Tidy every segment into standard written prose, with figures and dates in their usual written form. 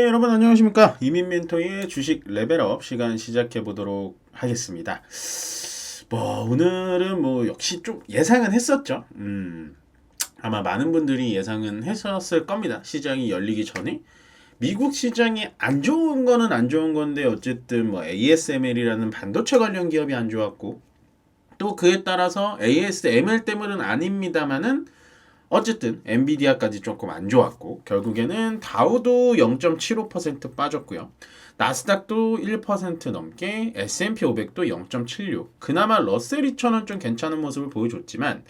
여러분 안녕하십니까. 이민멘토의 주식 레벨업 시간 시작해 보도록 하겠습니다. 오늘은 역시 좀 예상은 했었죠. 아마 많은 분들이 예상은 했었을 겁니다. 시장이 열리기 전에. 미국 시장이 안 좋은 거는 안 좋은 건데 어쨌든 ASML이라는 반도체 관련 기업이 안 좋았고, 또 그에 따라서 ASML 때문은 아닙니다만은 어쨌든 엔비디아까지 조금 안 좋았고, 결국에는 다우도 0.75% 빠졌고요. 나스닥도 1% 넘게, S&P 500도 0.76. 그나마 러셀 2000은 좀 괜찮은 모습을 보여줬지만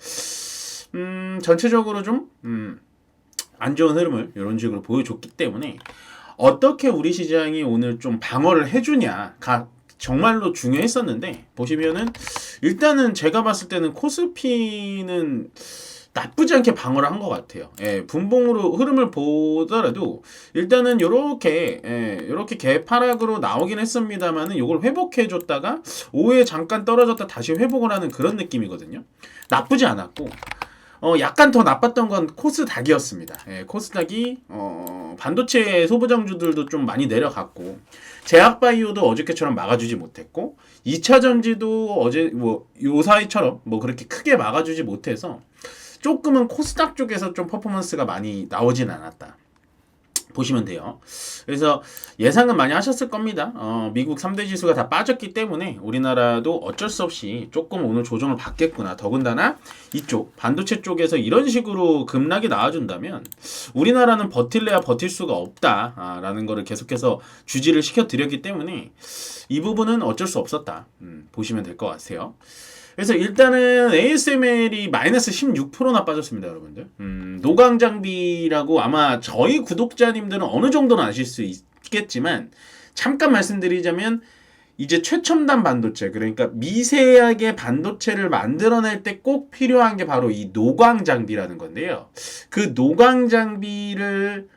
전체적으로 좀 안 좋은 흐름을 이런 식으로 보여줬기 때문에 어떻게 우리 시장이 오늘 좀 방어를 해주냐가 정말로 중요했었는데, 보시면은 일단은 제가 봤을 때는 코스피는 나쁘지 않게 방어를 한 것 같아요. 분봉으로 흐름을 보더라도 일단은 요렇게 개파락으로 나오긴 했습니다만은 요걸 회복해줬다가 오후에 잠깐 떨어졌다 다시 회복을 하는 그런 느낌이거든요. 나쁘지 않았고, 약간 더 나빴던 건 코스닥이었습니다. 코스닥이 반도체 소부장주들도 좀 많이 내려갔고, 제약바이오도 어저께처럼 막아주지 못했고, 2차전지도 어제 요 사이처럼 그렇게 크게 막아주지 못해서 조금은 코스닥 쪽에서 좀 퍼포먼스가 많이 나오진 않았다 보시면 돼요. 그래서 예상은 많이 하셨을 겁니다. 미국 3대 지수가 다 빠졌기 때문에 우리나라도 어쩔 수 없이 조금 오늘 조정을 받겠구나. 더군다나 이쪽 반도체 쪽에서 이런 식으로 급락이 나와준다면 우리나라는 버틸래야 버틸 수가 없다라는 거를 계속해서 주지를 시켜드렸기 때문에 이 부분은 어쩔 수 없었다 보시면 될 것 같아요. 그래서 일단은 ASML이 마이너스 16%나 빠졌습니다, 여러분들. 노광장비라고 아마 저희 구독자님들은 어느 정도는 아실 수 있겠지만, 잠깐 말씀드리자면 이제 최첨단 반도체, 그러니까 미세하게 반도체를 만들어낼 때 꼭 필요한 게 바로 이 노광장비라는 건데요. 그 노광장비를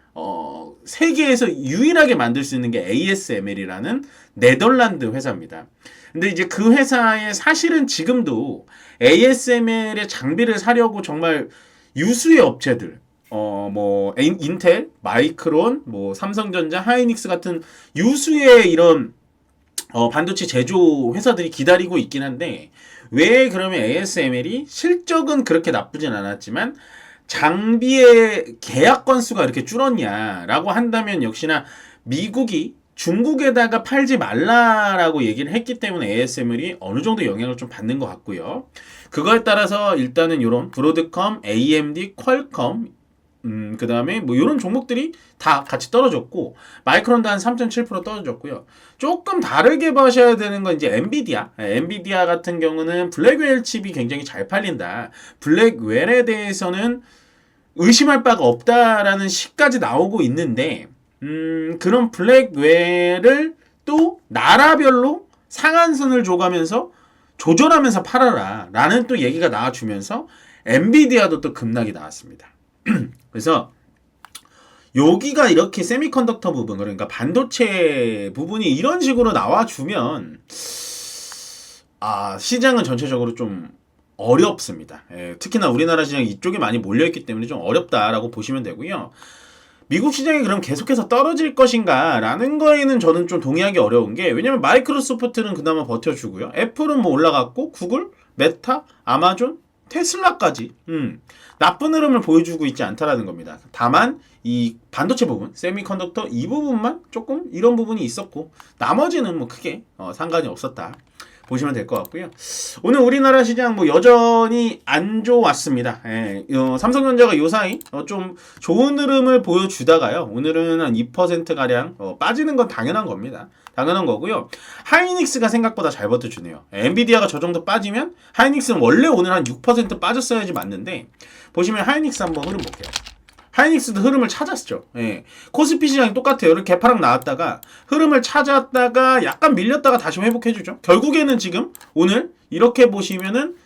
세계에서 유일하게 만들 수 있는 게 ASML이라는 네덜란드 회사입니다. 근데 이제 그 회사에 사실은 지금도 ASML의 장비를 사려고 정말 유수의 업체들, 인텔, 마이크론, 삼성전자, 하이닉스 같은 유수의 이런 반도체 제조 회사들이 기다리고 있긴 한데, 왜 그러면 ASML이 실적은 그렇게 나쁘진 않았지만 장비의 계약 건수가 이렇게 줄었냐라고 한다면, 역시나 미국이 중국에다가 팔지 말라라고 얘기를 했기 때문에 ASML이 어느 정도 영향을 좀 받는 것 같고요. 그거에 따라서 일단은 이런 브로드컴, AMD, 퀄컴, 그 다음에 이런 종목들이 다 같이 떨어졌고, 마이크론도 한 3.7% 떨어졌고요. 조금 다르게 보셔야 되는 건 이제 엔비디아 같은 경우는 블랙웰 칩이 굉장히 잘 팔린다. 블랙웰에 대해서는 의심할 바가 없다라는 시까지 나오고 있는데, 그런 블랙웰을 또 나라별로 상한선을 줘가면서 조절하면서 팔아라 라는 또 얘기가 나와주면서 엔비디아도 또 급락이 나왔습니다. 그래서 여기가 이렇게 세미컨덕터 부분, 그러니까 반도체 부분이 이런 식으로 나와주면 시장은 전체적으로 좀 어렵습니다. 특히나 우리나라 시장이 이쪽에 많이 몰려있기 때문에 좀 어렵다라고 보시면 되고요. 미국 시장이 그럼 계속해서 떨어질 것인가 라는 거에는 저는 좀 동의하기 어려운 게, 왜냐면 마이크로소프트는 그나마 버텨주고요. 애플은 올라갔고, 구글, 메타, 아마존, 테슬라까지 나쁜 흐름을 보여주고 있지 않다라는 겁니다. 다만 이 반도체 부분, 세미컨덕터 이 부분만 조금 이런 부분이 있었고, 나머지는 크게 상관이 없었다 보시면 될 것 같고요. 오늘 우리나라 시장 여전히 안 좋았습니다. 삼성전자가 요사이 좀 좋은 흐름을 보여주다가요, 오늘은 한 2%가량 빠지는 건 당연한 겁니다. 당연한 거고요. 하이닉스가 생각보다 잘 버텨주네요. 엔비디아가 저 정도 빠지면 하이닉스는 원래 오늘 한 6% 빠졌어야지 맞는데, 보시면 하이닉스 한번 흐름 볼게요. 하이닉스도 흐름을 찾았죠. 코스피 시장이 똑같아요. 이렇게 개파락 나왔다가 흐름을 찾았다가 약간 밀렸다가 다시 회복해주죠. 결국에는 지금 오늘 이렇게 보시면은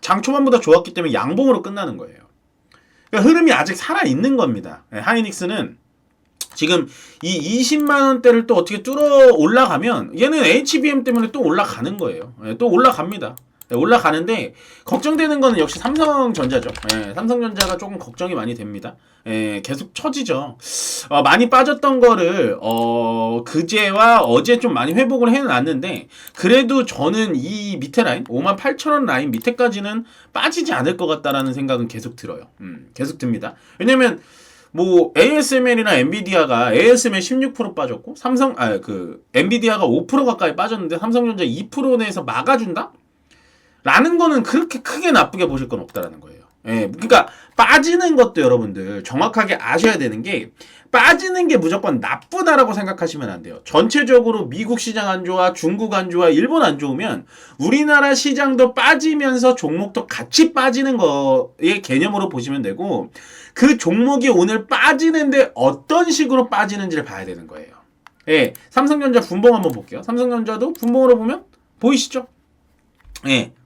장 초반보다 좋았기 때문에 양봉으로 끝나는 거예요. 그러니까 흐름이 아직 살아있는 겁니다. 하이닉스는 지금 이 20만원대를 또 어떻게 뚫어 올라가면 얘는 HBM 때문에 또 올라가는 거예요. 또 올라갑니다. 올라가는데 걱정되는 거는 역시 삼성전자죠. 삼성전자가 조금 걱정이 많이 됩니다. 계속 처지죠. 많이 빠졌던 거를 그제와 어제 좀 많이 회복을 해놨는데 그래도 저는 이 밑에 라인 58,000원 라인 밑에까지는 빠지지 않을 것 같다라는 생각은 계속 들어요. 계속 듭니다. 왜냐면 뭐 ASML이나 엔비디아가 ASML 16% 빠졌고 엔비디아가 5% 가까이 빠졌는데 삼성전자 2% 내에서 막아준다? 라는 거는 그렇게 크게 나쁘게 보실 건 없다라는 거예요. 그러니까 빠지는 것도 여러분들 정확하게 아셔야 되는 게 빠지는 게 무조건 나쁘다라고 생각하시면 안 돼요. 전체적으로 미국 시장 안 좋아, 중국 안 좋아, 일본 안 좋으면 우리나라 시장도 빠지면서 종목도 같이 빠지는 거의 개념으로 보시면 되고 그 종목이 오늘 빠지는데 어떤 식으로 빠지는지를 봐야 되는 거예요. 삼성전자 분봉 한번 볼게요. 삼성전자도 분봉으로 보면 보이시죠?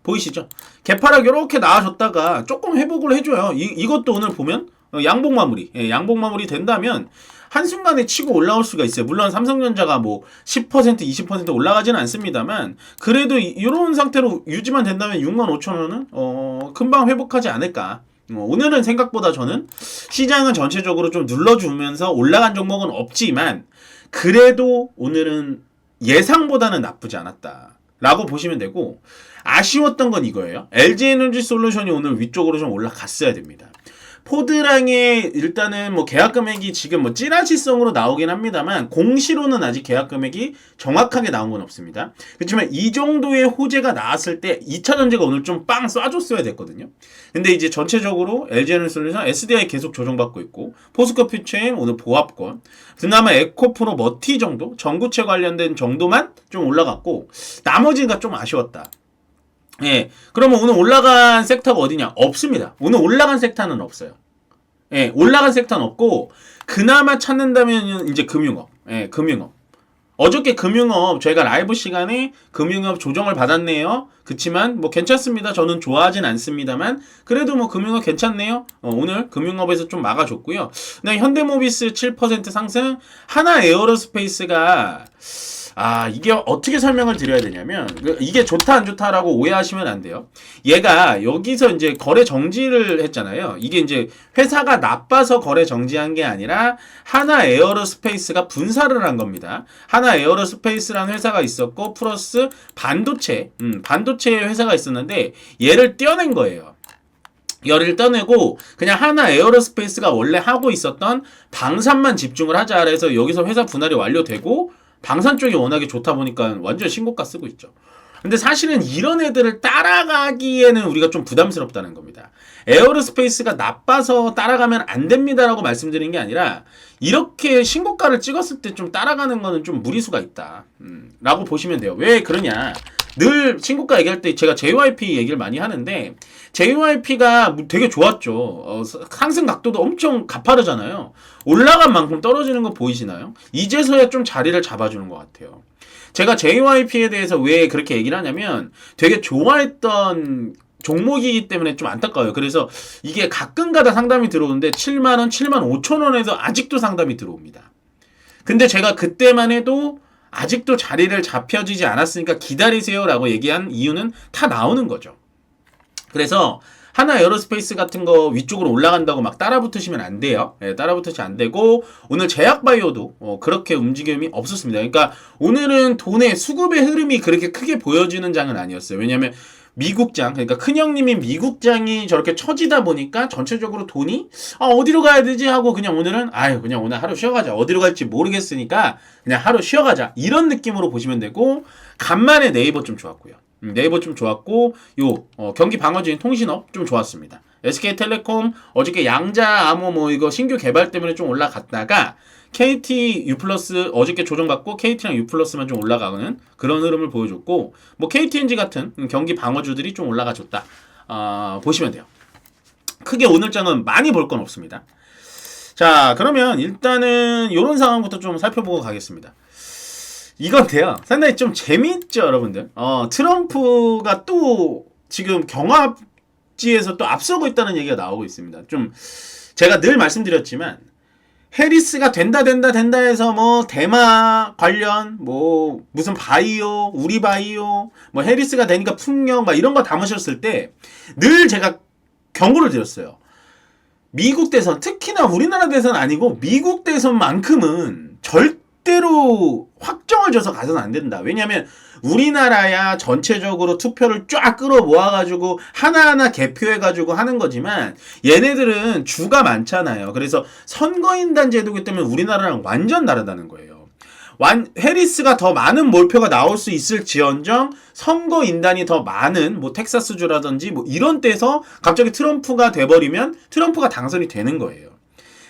보이시죠? 개파락 이렇게 나와줬다가 조금 회복을 해줘요. 이것도 오늘 보면 양봉 마무리, 양봉 마무리 된다면 한순간에 치고 올라올 수가 있어요. 물론 삼성전자가 뭐 10%, 20% 올라가지는 않습니다만 그래도 이런 상태로 유지만 된다면 65,000원은 금방 회복하지 않을까. 오늘은 생각보다 저는 시장은 전체적으로 좀 눌러주면서 올라간 종목은 없지만 그래도 오늘은 예상보다는 나쁘지 않았다 라고 보시면 되고 아쉬웠던 건 이거예요. LG에너지솔루션이 오늘 위쪽으로 좀 올라갔어야 됩니다. 포드랑의 일단은 뭐 계약 금액이 지금 뭐 찌라시성으로 나오긴 합니다만 공시로는 아직 계약 금액이 정확하게 나온 건 없습니다. 그렇지만 이 정도의 호재가 나왔을 때 2차 전지가 오늘 좀 빵 쏴줬어야 됐거든요. 근데 이제 전체적으로 LG에너지솔루션 SDI 계속 조정받고 있고 포스코 퓨처엠 오늘 보합권 그나마 에코프로 머티 정도 전구체 관련된 정도만 좀 올라갔고 나머지가 좀 아쉬웠다. 그러면 오늘 올라간 섹터가 어디냐? 없습니다. 오늘 올라간 섹터는 없어요. 올라간 섹터는 없고, 그나마 찾는다면 이제 금융업. 금융업. 어저께 금융업, 저희가 라이브 시간에 금융업 조정을 받았네요. 그치만, 뭐 괜찮습니다. 저는 좋아하진 않습니다만, 그래도 뭐 금융업 괜찮네요. 오늘 금융업에서 좀 막아줬고요. 그다음에 현대모비스 7% 상승, 하나 에어로스페이스가, 이게 어떻게 설명을 드려야 되냐면 이게 좋다 안 좋다라고 오해하시면 안 돼요. 얘가 여기서 이제 거래 정지를 했잖아요. 이게 이제 회사가 나빠서 거래 정지한 게 아니라 하나 에어로스페이스가 분사를 한 겁니다. 하나 에어로스페이스라는 회사가 있었고 플러스 반도체 회사가 있었는데 얘를 떼어낸 거예요. 열을 떠내고 그냥 하나 에어로스페이스가 원래 하고 있었던 방산만 집중을 하자 그래서 여기서 회사 분할이 완료되고 방산 쪽이 워낙에 좋다 보니까 완전 신고가 쓰고 있죠. 근데 사실은 이런 애들을 따라가기에는 우리가 좀 부담스럽다는 겁니다. 에어로스페이스가 나빠서 따라가면 안 됩니다라고 말씀드린 게 아니라 이렇게 신고가를 찍었을 때 좀 따라가는 거는 좀 무리수가 있다. 라고 보시면 돼요. 왜 그러냐? 늘 신고가 얘기할 때 제가 JYP 얘기를 많이 하는데 JYP가 되게 좋았죠. 상승 각도도 엄청 가파르잖아요. 올라간 만큼 떨어지는 거 보이시나요? 이제서야 좀 자리를 잡아주는 것 같아요. 제가 JYP에 대해서 왜 그렇게 얘기를 하냐면 되게 좋아했던 종목이기 때문에 좀 안타까워요. 그래서 이게 가끔가다 상담이 들어오는데 7만원, 7만 5천원에서 아직도 상담이 들어옵니다. 근데 제가 그때만 해도 아직도 자리를 잡혀지지 않았으니까 기다리세요 라고 얘기한 이유는 다 나오는 거죠. 그래서 하나 에어로스페이스 같은 거 위쪽으로 올라간다고 막 따라붙으시면 안 돼요. 따라붙으시면 안 되고 오늘 제약바이오도 그렇게 움직임이 없었습니다. 그러니까 오늘은 돈의 수급의 흐름이 그렇게 크게 보여지는 장은 아니었어요. 왜냐하면 미국장, 그러니까 큰형님이 미국장이 저렇게 처지다 보니까 전체적으로 돈이 어디로 가야 되지 하고 그냥 오늘은 그냥 오늘 하루 쉬어가자. 어디로 갈지 모르겠으니까 그냥 하루 쉬어가자. 이런 느낌으로 보시면 되고 간만에 네이버 좀 좋았고요. 네이버 좀 좋았고 경기 방어진 통신업 좀 좋았습니다. SK텔레콤 어저께 양자 암호 이거 신규 개발 때문에 좀 올라갔다가 KT U+ 어저께 조정받고 KT랑 U+만 좀 올라가는 그런 흐름을 보여줬고 뭐 KTNG 같은 경기 방어주들이 좀 올라가줬다 보시면 돼요. 크게 오늘 장은 많이 볼 건 없습니다. 자 그러면 일단은 이런 상황부터 좀 살펴보고 가겠습니다. 이건데요. 상당히 좀 재미있죠, 여러분들. 트럼프가 또 지금 경합지에서 또 앞서고 있다는 얘기가 나오고 있습니다. 좀 제가 늘 말씀드렸지만 해리스가 된다 해서 뭐 대마 관련 뭐 무슨 바이오 우리 바이오 뭐 해리스가 되니까 풍력 막 이런 거 담으셨을 때 늘 제가 경고를 드렸어요. 미국 대선, 특히나 우리나라 대선 아니고 미국 대선만큼은 절대로 확정을 줘서 가서는 안 된다. 왜냐하면 우리나라야 전체적으로 투표를 쫙 끌어 모아가지고 하나하나 개표해가지고 하는 거지만 얘네들은 주가 많잖아요. 그래서 선거인단 제도기 때문에 우리나라랑 완전 다르다는 거예요. 해리스가 더 많은 몰표가 나올 수 있을지언정 선거인단이 더 많은 뭐 텍사스주라든지 뭐 이런 데서 갑자기 트럼프가 돼버리면 트럼프가 당선이 되는 거예요.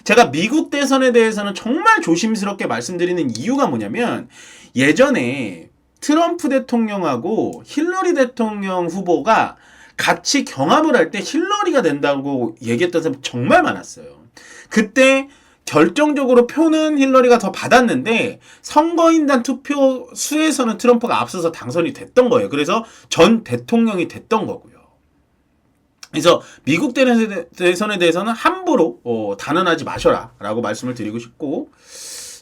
제가 미국 대선에 대해서는 정말 조심스럽게 말씀드리는 이유가 뭐냐면 예전에 트럼프 대통령하고 힐러리 대통령 후보가 같이 경합을 할 때 힐러리가 된다고 얘기했던 사람이 정말 많았어요. 그때 결정적으로 표는 힐러리가 더 받았는데 선거인단 투표 수에서는 트럼프가 앞서서 당선이 됐던 거예요. 그래서 전 대통령이 됐던 거고요. 그래서 미국 대선에 대해서는 함부로 단언하지 마셔라 라고 말씀을 드리고 싶고,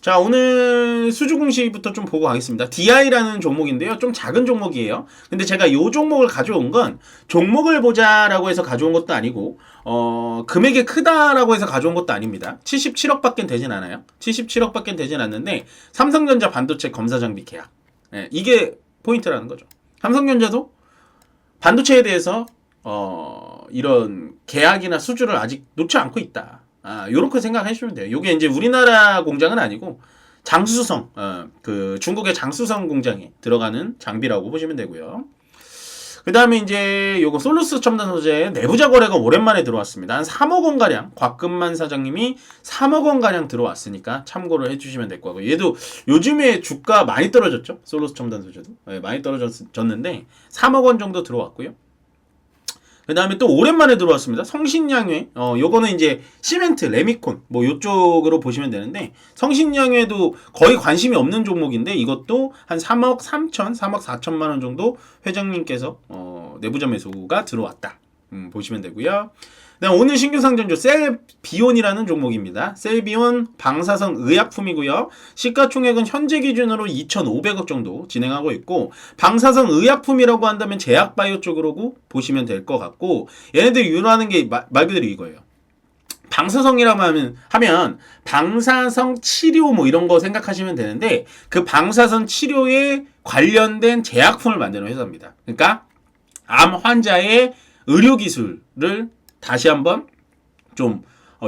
자, 오늘 수주 공시부터 좀 보고 가겠습니다. DI라는 종목인데요. 좀 작은 종목이에요. 근데 제가 이 종목을 가져온 건 종목을 보자라고 해서 가져온 것도 아니고 금액이 크다라고 해서 가져온 것도 아닙니다. 77억밖에 되진 않아요. 77억밖에 되진 않는데 삼성전자 반도체 검사 장비 계약. 네, 이게 포인트라는 거죠. 삼성전자도 반도체에 대해서 이런 계약이나 수주를 아직 놓지 않고 있다. 요렇게 생각하시면 돼요. 요게 이제 우리나라 공장은 아니고 장수성, 그 중국의 장수성 공장에 들어가는 장비라고 보시면 되고요. 그 다음에 이제 요거 솔루스 첨단 소재 내부자 거래가 오랜만에 들어왔습니다. 한 3억 원 가량, 곽금만 사장님이 3억 원 가량 들어왔으니까 참고를 해주시면 될 거고, 얘도 요즘에 주가 많이 떨어졌죠. 솔루스 첨단 소재도 많이 떨어졌는데 3억 원 정도 들어왔고요. 그 다음에 또 오랜만에 들어왔습니다. 성신양회. 요거는 이제 시멘트, 레미콘 뭐 요쪽으로 보시면 되는데 성신양회도 거의 관심이 없는 종목인데 이것도 한 3억 3천, 3억 4천만 원 정도 회장님께서 내부자 매수가 들어왔다. 보시면 되고요. 그다음 오늘 신규 상장주 셀비온이라는 종목입니다. 셀비온 방사성 의약품이고요. 시가총액은 현재 기준으로 2,500억 정도 진행하고 있고, 방사성 의약품이라고 한다면 제약바이오 쪽으로 보시면 될 것 같고, 얘네들이 유효하는 게 말 그대로 이거예요. 방사성이라고 하면 방사성 치료 뭐 이런 거 생각하시면 되는데 그 방사선 치료에 관련된 제약품을 만드는 회사입니다. 그러니까 암 환자의 의료 기술을 다시 한번 좀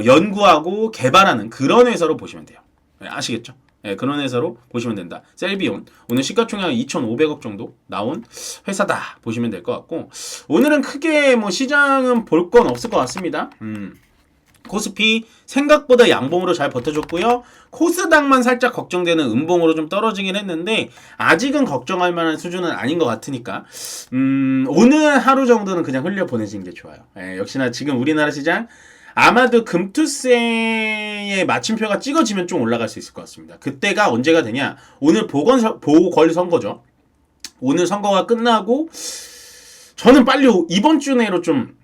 연구하고 개발하는 그런 회사로 보시면 돼요. 네, 아시겠죠? 네, 그런 회사로 보시면 된다. 셀비온 오늘 시가총액 2,500억 정도 나온 회사다 보시면 될 것 같고, 오늘은 크게 뭐 시장은 볼 건 없을 것 같습니다. 코스피 생각보다 양봉으로 잘 버텨줬고요. 코스닥만 살짝 걱정되는 음봉으로 좀 떨어지긴 했는데 아직은 걱정할 만한 수준은 아닌 것 같으니까 오늘 하루 정도는 그냥 흘려보내시는 게 좋아요. 역시나 지금 우리나라 시장 아마도 금투세의 마침표가 찍어지면 좀 올라갈 수 있을 것 같습니다. 그때가 언제가 되냐? 오늘 보궐선거죠. 오늘 선거가 끝나고 저는 빨리 이번 주 내로 좀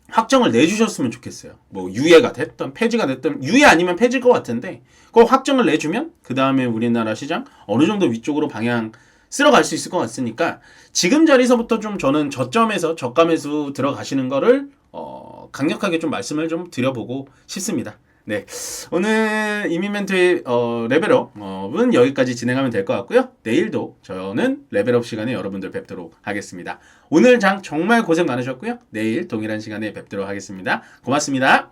확정을 내주셨으면 좋겠어요. 뭐 유예가 됐든 폐지가 됐든, 유예 아니면 폐지일 것 같은데 꼭 확정을 내주면 그 다음에 우리나라 시장 어느 정도 위쪽으로 방향 쓸어갈 수 있을 것 같으니까 지금 자리에서부터 좀 저는 저점에서 저가 매수 들어가시는 거를 강력하게 좀 말씀을 좀 드려보고 싶습니다. 네, 오늘 이민멘토의 레벨업은 여기까지 진행하면 될 것 같고요. 내일도 저는 레벨업 시간에 여러분들 뵙도록 하겠습니다. 오늘 장 정말 고생 많으셨고요. 내일 동일한 시간에 뵙도록 하겠습니다. 고맙습니다.